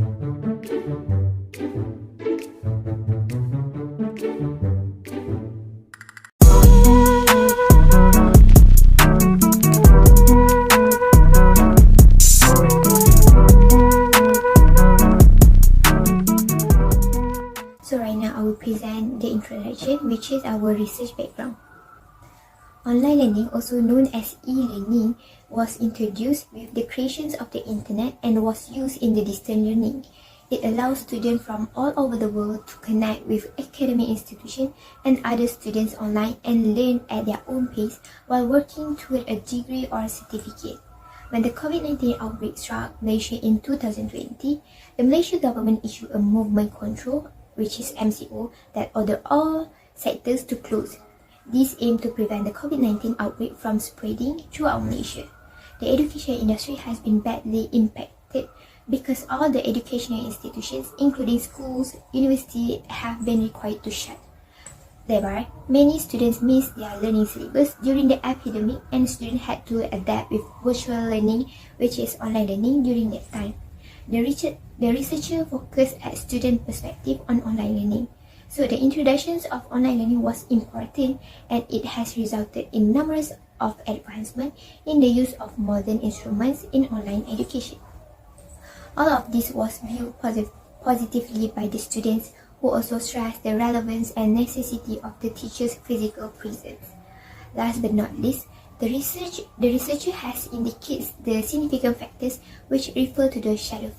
So right now I will present the introduction, which is our research background. Online learning, also known as e-learning, was introduced with the creation of the internet and was used in the distance learning. It allows students from all over the world to connect with academic institutions and other students online and learn at their own pace while working toward a degree or certificate. When the COVID-19 outbreak struck Malaysia in 2020, the Malaysian government issued a movement control, which is MCO, that ordered all sectors to close. This aimed to prevent the COVID-19 outbreak from spreading throughout Malaysia. The education industry has been badly impacted because all the educational institutions, including schools, universities, have been required to shut. Thereby, many students missed their learning syllabus during the epidemic, and students had to adapt with virtual learning, which is online learning, during that time. The researcher focused at student perspective on online learning. So the introductions of online learning was important, and it has resulted in numerous of advancements in the use of modern instruments in online education. All of this was viewed positively by the students, who also stressed the relevance and necessity of the teacher's physical presence. Last but not least, the researcher has indicated the significant factors which refer to the shadow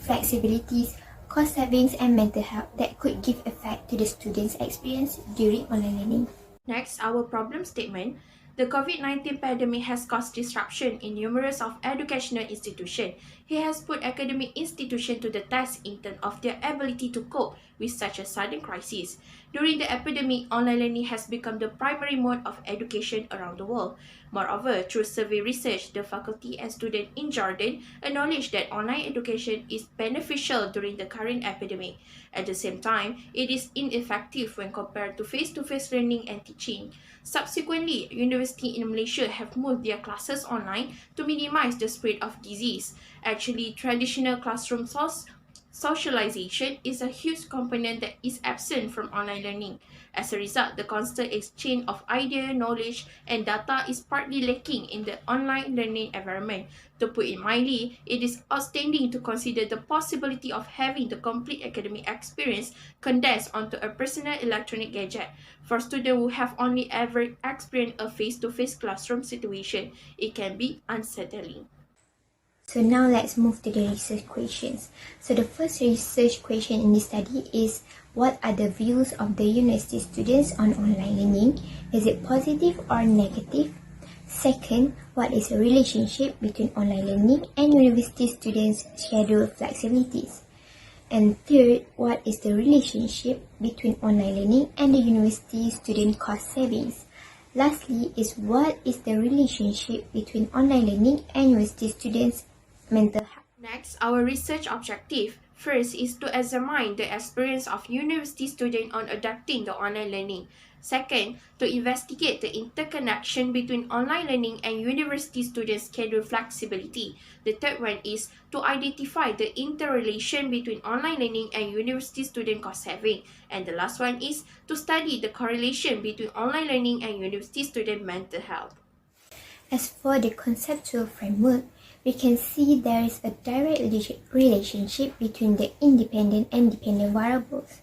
flexibilities, cost savings, and mental health that could give effect to the students' experience during online learning. Next, our problem statement. The COVID-19 pandemic has caused disruption in numerous of educational institutions. It has put academic institutions to the test in terms of their ability to cope with such a sudden crisis. During the epidemic, online learning has become the primary mode of education around the world. Moreover, through survey research, the faculty and students in Jordan acknowledge that online education is beneficial during the current epidemic. At the same time, it is ineffective when compared to face-to-face learning and teaching. Subsequently, universities in Malaysia have moved their classes online to minimize the spread of disease. Actually, traditional classroom socialization is a huge component that is absent from online learning. As a result, the constant exchange of idea, knowledge, and data is partly lacking in the online learning environment. To put it mildly, it is outstanding to consider the possibility of having the complete academic experience condensed onto a personal electronic gadget. For students who have only ever experienced a face-to-face classroom situation, it can be unsettling. So now let's move to the research questions. So the first research question in this study is, what are the views of the university students on online learning? Is it positive or negative? Second, what is the relationship between online learning and university students' schedule flexibilities? And third, what is the relationship between online learning and the university student cost savings? Lastly is, what is the relationship between online learning and university students' mental health? Next, our research objective. First is to examine the experience of university students on adapting the online learning. Second, to investigate the interconnection between online learning and university students' schedule flexibility. The third one is to identify the interrelation between online learning and university student cost saving. And the last one is to study the correlation between online learning and university student mental health. As for the conceptual framework, we can see there is a direct relationship between the independent and dependent variables.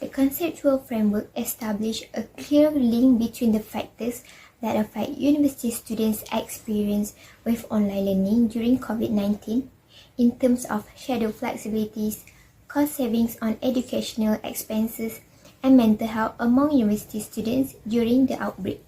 The conceptual framework establishes a clear link between the factors that affect university students' experience with online learning during COVID-19 in terms of schedule flexibilities, cost savings on educational expenses, and mental health among university students during the outbreak.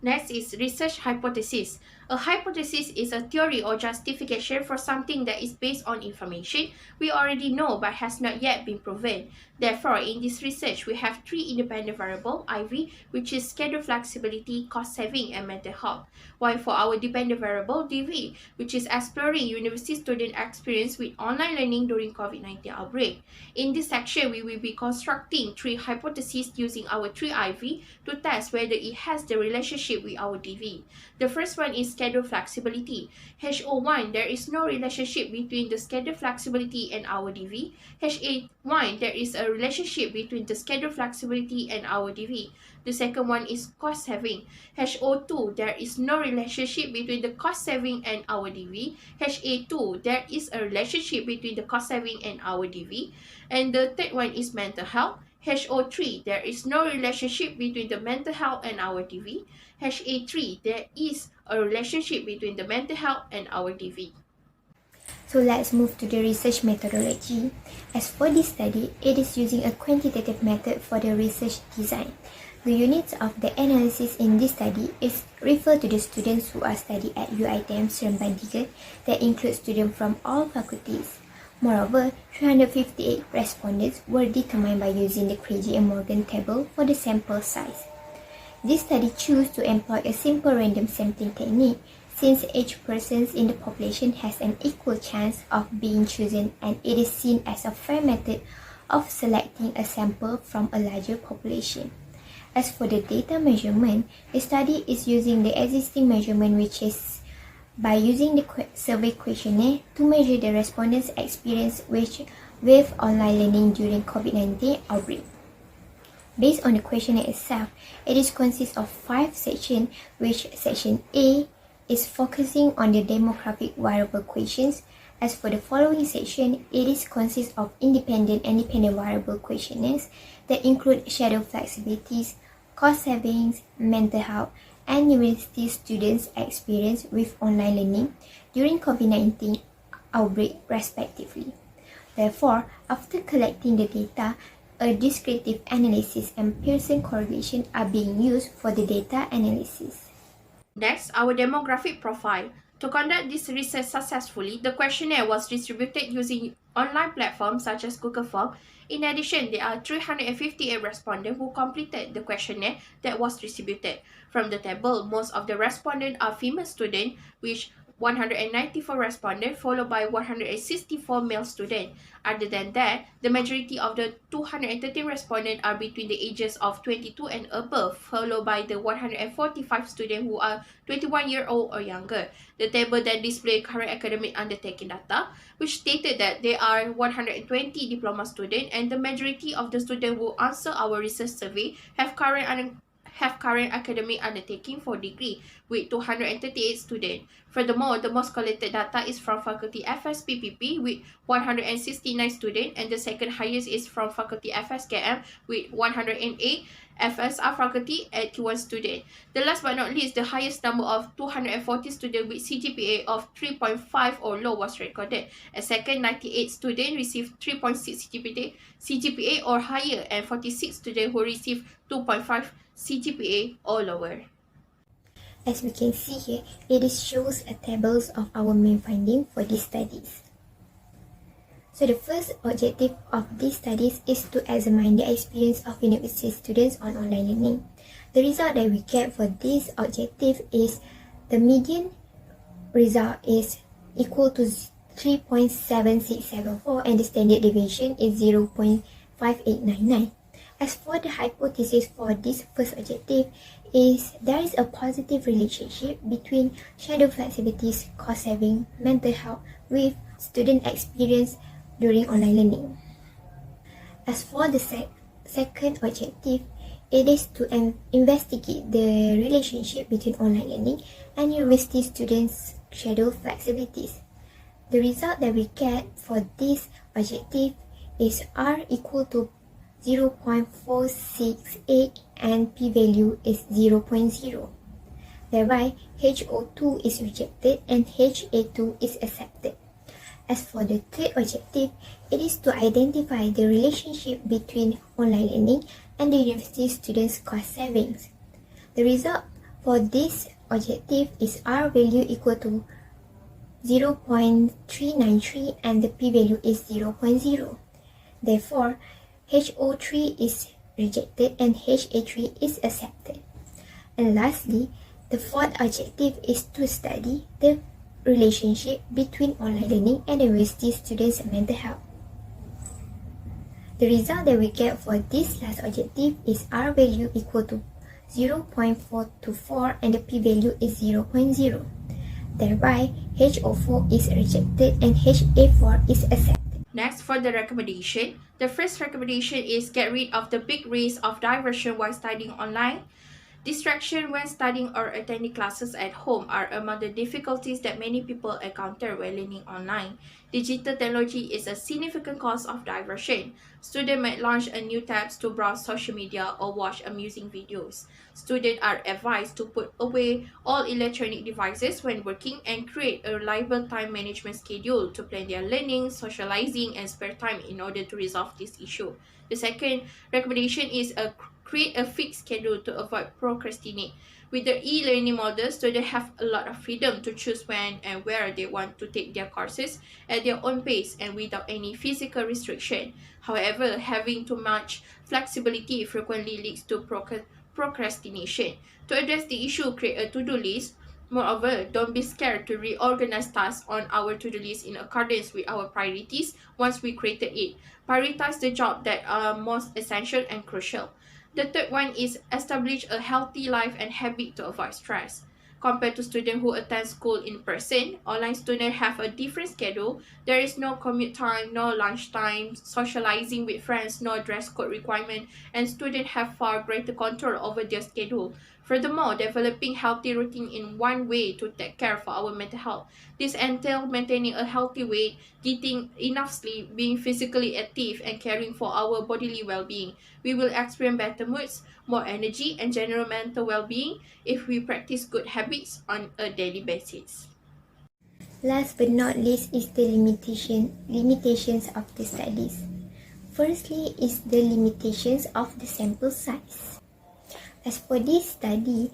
Next is research hypothesis. A hypothesis is a theory or justification for something that is based on information we already know but has not yet been proven. Therefore, in this research, we have three independent variables, IV, which is schedule flexibility, cost saving, and mental health. While for our dependent variable, DV, which is exploring university student experience with online learning during COVID-19 outbreak. In this section, we will be constructing three hypotheses using our three IV to test whether it has the relationship with our DV. The first one is schedule flexibility. HO1, there is no relationship between the schedule flexibility and our DV. HA1, there is a relationship between the schedule flexibility and our DV. The second one is cost saving. HO2, there is no relationship between the cost saving and our DV. HA2, there is a relationship between the cost saving and our DV. And the third one is mental health. HO3, there is no relationship between the mental health and our DV. HA3, there is a relationship between the mental health and our DV. So let's move to the research methodology. As for this study, it is using a quantitative method for the research design. The units of the analysis in this study is referred to the students who are studying at UITM SEREMBAN 3 that include students from all faculties. Moreover, 358 respondents were determined by using the Craigie and Morgan table for the sample size. This study chose to employ a simple random sampling technique since each person in the population has an equal chance of being chosen, and it is seen as a fair method of selecting a sample from a larger population. As for the data measurement, the study is using the existing measurement, which is by using the survey questionnaire to measure the respondents' experience with online learning during COVID-19 outbreak. Based on the questionnaire itself, it is consists of 5 sections, which section A is focusing on the demographic variable questions. As for the following section, it is consists of independent and dependent variable questionnaires that include schedule flexibilities, cost savings, mental health, and university students' experience with online learning during COVID-19 outbreak respectively. Therefore, after collecting the data, a descriptive analysis and Pearson correlation are being used for the data analysis. Next, our demographic profile. To conduct this research successfully, the questionnaire was distributed using online platforms such as Google Forms. In addition, there are 358 respondents who completed the questionnaire that was distributed. From the table, most of the respondents are female students, which 194 respondents followed by 164 male students. Other than that, the majority of the 213 respondents are between the ages of 22 and above, followed by the 145 students who are 21 years old or younger. The table then displays current academic undertaking data, which stated that there are 120 diploma students, and the majority of the students who answer our research survey have current academic undertaking for degree, with 238 students. Furthermore, the most collected data is from faculty FSPPP with 169 students, and the second highest is from faculty FSKM with 108, FSR faculty 81 students. The last but not least, the highest number of 240 students with CGPA of 3.5 or low was recorded. A second, 98 students received 3.6 CGPA or higher, and 46 students who received 2.5 CGPA or lower. As we can see here, it shows a tables of our main finding for these studies. So the first objective of these studies is to examine the experience of university students on online learning. The result that we get for this objective is the median result is equal to 3.7674 and the standard deviation is 0.5899. As for the hypothesis for this first objective is there is a positive relationship between schedule flexibilities, cost saving, mental health with student experience during online learning. As for the second objective, it is to investigate the relationship between online learning and university students' schedule flexibilities. The result that we get for this objective is R equal to 0.468 and p-value is 0.0. Thereby, HO2 is rejected and HA2 is accepted. As for the third objective, it is to identify the relationship between online learning and the university students' cost savings. The result for this objective is R value equal to 0.393 and the p-value is 0.0. Therefore, HO3 is rejected and HA3 is accepted. And lastly, the fourth objective is to study the relationship between online learning and university students' mental health. The result that we get for this last objective is R value equal to 0.424 and the p-value is 0.0. Thereby, HO4 is rejected and HA4 is accepted. Next, for the recommendation, the first recommendation is get rid of the big risk of diversion while studying online. Distraction when studying or attending classes at home are among the difficulties that many people encounter when learning online. Digital technology is a significant cause of diversion. Students might launch a new tabs to browse social media or watch amusing videos. Students are advised to put away all electronic devices when working and create a reliable time management schedule to plan their learning, socializing, and spare time in order to resolve this issue. The second recommendation is create a fixed schedule to avoid procrastinate. With the e-learning model, students have a lot of freedom to choose when and where they want to take their courses at their own pace and without any physical restriction. However, having too much flexibility frequently leads to procrastination. To address the issue, create a to-do list. Moreover, don't be scared to reorganize tasks on our to-do list in accordance with our priorities once we created it. Prioritize the jobs that are most essential and crucial. The third one is establish a healthy life and habit to avoid stress. Compared to students who attend school in person, online students have a different schedule. There is no commute time, no lunch time, socializing with friends, no dress code requirement, and students have far greater control over their schedule. Furthermore, developing healthy routine in one way to take care for our mental health. This entails maintaining a healthy weight, getting enough sleep, being physically active, and caring for our bodily well-being. We will experience better moods, more energy, and general mental well-being if we practice good habits on a daily basis. Last but not least is the limitations of the studies. Firstly is the limitations of the sample size. As for this study,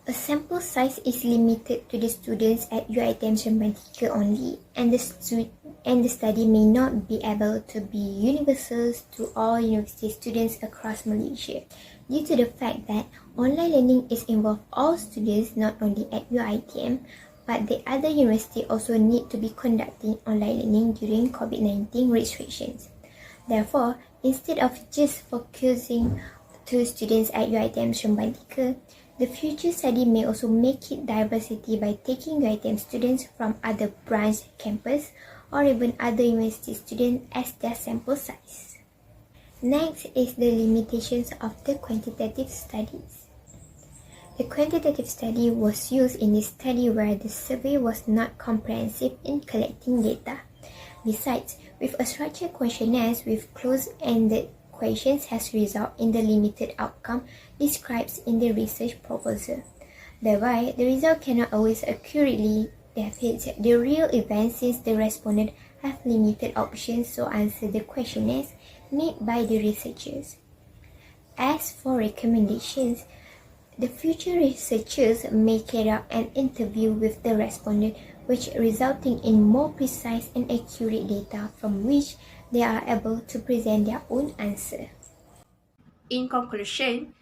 a sample size is limited to the students at UITM SEREMBAN 3 only, and the study may not be able to be universal to all university students across Malaysia, due to the fact that online learning is involved all students not only at UITM, but the other university also need to be conducting online learning during COVID-19 restrictions. Therefore, instead of just focusing to students at UITM SEREMBAN 3, the future study may also make it diversity by taking UITM students from other branch campus or even other university students as their sample size. Next is the limitations of the quantitative studies. The quantitative study was used in this study where the survey was not comprehensive in collecting data. Besides, with a structured questionnaire with closed-ended questions has resulted in the limited outcome described in the research proposal. Thereby, the result cannot always accurately depict the real event since the respondents have limited options to answer the questionnaires made by the researchers. As for recommendations, the future researchers may carry out an interview with the respondent, which resulting in more precise and accurate data from which they are able to present their own answer. In conclusion,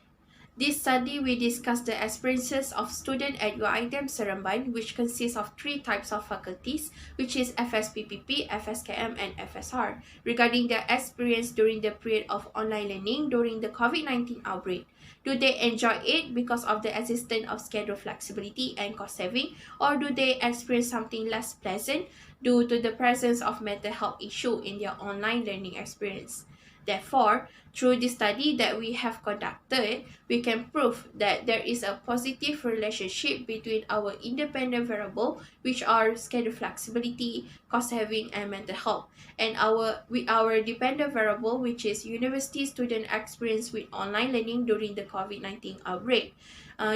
this study will discuss the experiences of students at UITM SEREMBAN, which consists of 3 types of faculties, which is FSPPP, FSKM, and FSR, regarding their experience during the period of online learning during the COVID-19 outbreak. Do they enjoy it because of the existence of schedule flexibility and cost saving, or do they experience something less pleasant due to the presence of mental health issue in their online learning experience? Therefore, through the study that we have conducted, we can prove that there is a positive relationship between our independent variable, which are schedule flexibility, cost saving, and mental health, and our dependent variable, which is university student experience with online learning during the COVID-19 outbreak,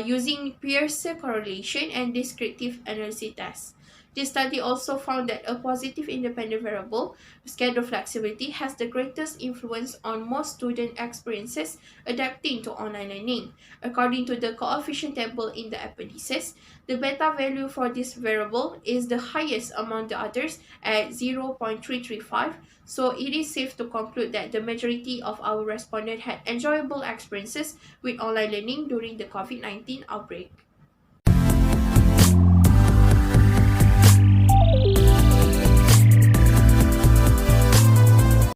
using Pearson correlation and descriptive analysis tests. This study also found that a positive independent variable, schedule flexibility, has the greatest influence on most student experiences adapting to online learning. According to the coefficient table in the appendices, the beta value for this variable is the highest among the others at 0.335, so it is safe to conclude that the majority of our respondents had enjoyable experiences with online learning during the COVID-19 outbreak.